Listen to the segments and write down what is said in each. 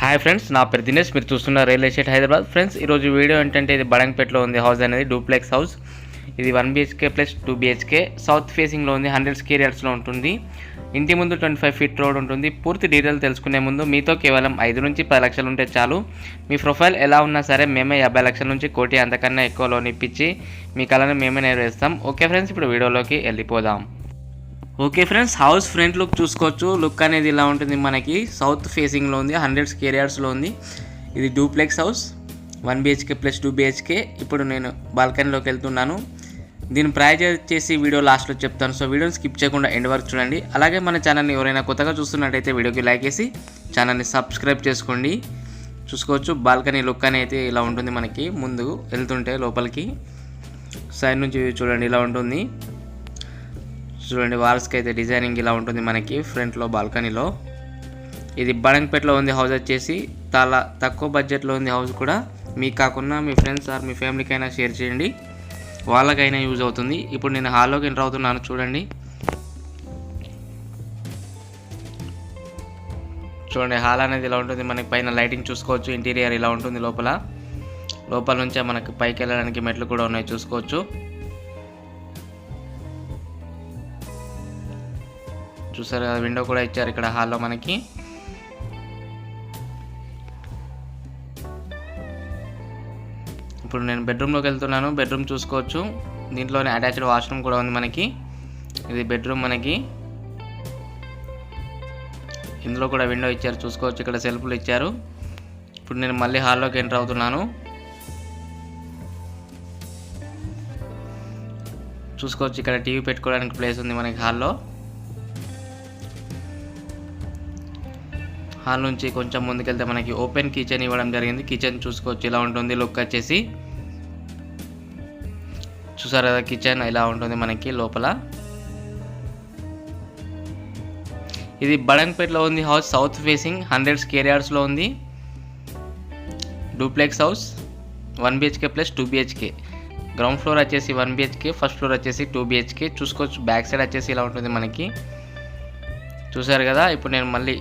Hi friends, నా పేరు దినేష్. మీరు చూస్తున్న రియల్ ఎస్టేట్ హైదరాబాద్. ఫ్రెండ్స్, ఈరోజు వీడియో ఏంటంటే ఇది బడంగపేటలో ఉంది హౌస్ అనేది, డూప్లెక్స్ హౌస్. ఇది 1 BHK ప్లస్ 2 BHK సౌత్ ఫేసింగ్లో ఉంది, 100 స్క్వేర్ యార్డ్స్లో ఉంటుంది. ఇంటి ముందు 25 ఫీట్ రోడ్ ఉంటుంది. పూర్తి డీటెయిల్ తెలుసుకునే ముందు మీతో కేవలం 5 నుంచి 10 లక్షలు ఉంటే చాలు. మీ ప్రొఫైల్ ఎలా ఉన్నా సరే మేమే 50 లక్షల నుంచి కోటి అంతకన్నా ఎక్కువ లోన్ ఇప్పించి మీ కళను మేమే నెరవేరుస్తాం. ఓకే ఫ్రెండ్స్, ఇప్పుడు వీడియోలోకి వెళ్ళిపోదాం. Okay friends, house front look చూసుకోవచ్చు. లుక్ అనేది ఇలా ఉంటుంది. మనకి సౌత్ ఫేసింగ్లో ఉంది, 100 స్క్వేర్ యార్డ్స్లో ఉంది. ఇది duplex house, 1 BHK plus 2 BHK. ఇప్పుడు నేను బాల్కనీలోకి వెళ్తున్నాను. దీని ప్రైజ్ వచ్చేసి వీడియో లాస్ట్లో చెప్తాను, సో వీడియోని స్కిప్ చేయకుండా ఎండ్ వరకు చూడండి. అలాగే మన ఛానల్ని ఎవరైనా కొత్తగా చూస్తున్నట్టయితే వీడియోకి లైక్ చేసి ఛానల్ని సబ్స్క్రైబ్ చేసుకోండి. చూసుకోవచ్చు బాల్కనీ లుక్ అనేది ఇలా ఉంటుంది. మనకి ముందు వెళ్తుంటే లోపలికి సైడ్ నుంచి చూడండి ఇలా ఉంటుంది. చూడండి వాల్స్కి అయితే డిజైనింగ్ ఇలా ఉంటుంది మనకి ఫ్రంట్లో బాల్కనీలో. ఇది బడంగపేటలో ఉంది హౌస్ వచ్చేసి. చాలా తక్కువ బడ్జెట్లో ఉంది హౌస్ కూడా. మీకు కాకుండా మీ ఫ్రెండ్స్ ఆర్ మీ ఫ్యామిలీకైనా షేర్ చేయండి, వాళ్ళకైనా యూజ్ అవుతుంది. ఇప్పుడు నేను హాల్లోకి ఎంటర్ అవుతున్నాను. చూడండి హాల్ అనేది ఇలా ఉంటుంది. మనకి పైన లైటింగ్ చూసుకోవచ్చు. ఇంటీరియర్ ఇలా ఉంటుంది. లోపల నుంచే మనకి పైకి వెళ్ళడానికి మెట్లు కూడా ఉన్నాయి, చూసుకోవచ్చు. చూసారు కదా, విండో కూడా ఇచ్చారు ఇక్కడ హాల్లో మనకి. ఇప్పుడు నేను బెడ్రూమ్లోకి వెళ్తున్నాను. బెడ్రూమ్ చూసుకోవచ్చు. దీంట్లోనే అటాచ్డ్ వాష్రూమ్ కూడా ఉంది మనకి. ఇది బెడ్రూమ్ మనకి. ఇందులో కూడా విండో ఇచ్చారు, చూసుకోవచ్చు. ఇక్కడ సెల్ఫ్లు ఇచ్చారు. ఇప్పుడు నేను మళ్ళీ హాల్లోకి ఎంటర్ అవుతున్నాను. చూసుకోవచ్చు, ఇక్కడ టీవీ పెట్టుకోవడానికి ప్లేస్ ఉంది మనకి హాల్లో. హాల్ నుంచి కొంచెం ముందుకెళ్తే మనకి ఓపెన్ కిచెన్ ఇవ్వడం జరిగింది. కిచెన్ చూసుకోవచ్చు ఇలా ఉంటుంది. లుక్ వచ్చేసి చూసారు కదా, కిచెన్ ఇలా ఉంటుంది మనకి లోపల. ఇది బడంగపేటలో ఉంది హౌస్, సౌత్ ఫేసింగ్, 100 స్క్వేర్ యార్డ్స్లో ఉంది. Duplex house, 1 BHK plus 2 BHK. Ground floor వచ్చేసి 1 BHK, ఫస్ట్ ఫ్లోర్ వచ్చేసి 2 BHK. చూసుకోవచ్చు బ్యాక్ సైడ్ వచ్చేసి ఇలా ఉంటుంది మనకి. చూసారు కదా, ఇప్పుడు నేను మళ్ళీ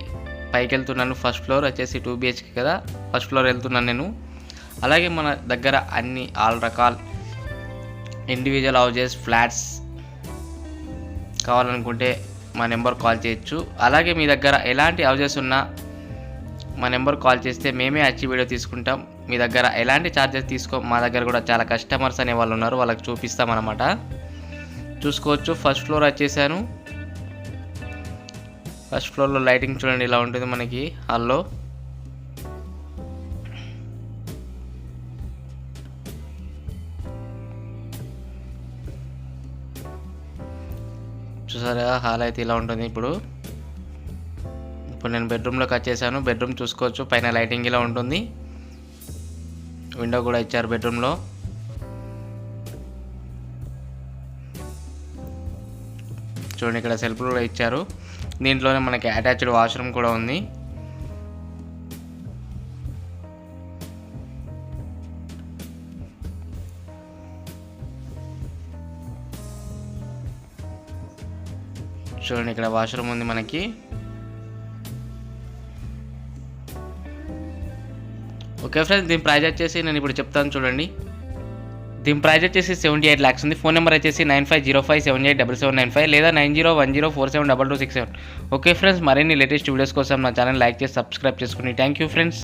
పైకి వెళ్తున్నాను. ఫస్ట్ ఫ్లోర్ వచ్చేసి 2 BHK కదా, ఫస్ట్ ఫ్లోర్ వెళ్తున్నాను నేను. అలాగే మన దగ్గర అన్ని ఆల్ రకాల ఇండివిజువల్ హౌజెస్, ఫ్లాట్స్ కావాలనుకుంటే మా నెంబర్ కాల్ చేయొచ్చు. అలాగే మీ దగ్గర ఎలాంటి హౌజెస్ ఉన్నా మా నెంబర్ కాల్ చేస్తే మేమే వచ్చి వీడియో తీసుకుంటాం. మీ దగ్గర ఎలాంటి ఛార్జెస్ మా దగ్గర కూడా చాలా కస్టమర్స్ అనే వాళ్ళు ఉన్నారు, వాళ్ళకి చూపిస్తామన్నమాట. చూసుకోవచ్చు ఫస్ట్ ఫ్లోర్ వచ్చేసాను. ఫస్ట్ ఫ్లోర్లో లైటింగ్ చూడండి ఇలా ఉంటుంది మనకి హాల్లో. చూసారా, హాల్ అయితే ఇలా ఉంటుంది. ఇప్పుడు నేను బెడ్రూమ్లోకి వచ్చేసాను. బెడ్రూమ్ చూసుకోవచ్చు, పైన లైటింగ్ ఇలా ఉంటుంది. విండో కూడా ఇచ్చారు బెడ్రూమ్లో. చూడండి ఇక్కడ సెల్ఫ్లు కూడా ఇచ్చారు. దీంట్లోనే మనకి అటాచ్డ్ వాష్రూమ్ కూడా ఉంది. చూడండి ఇక్కడ వాష్రూమ్ ఉంది మనకి. ఓకే ఫ్రెండ్స్, దీని ప్రైజ్ వచ్చేసి నేను ఇప్పుడు చెప్తాను చూడండి. దీని ప్రైజ్ వచ్చేసి 78 lakhs ఉంది. ఫోన్ నెంబర్ వచ్చేసి 9505787795 లేదా 9010472267. ఓకే ఫ్రెండ్స్, మరిన్ని లేటెస్ట్ వీడియోస్ కోసం నా ఛానల్ లైక్ చేసి సబ్స్క్రైబ్ చేసుకోండి. Thank you friends.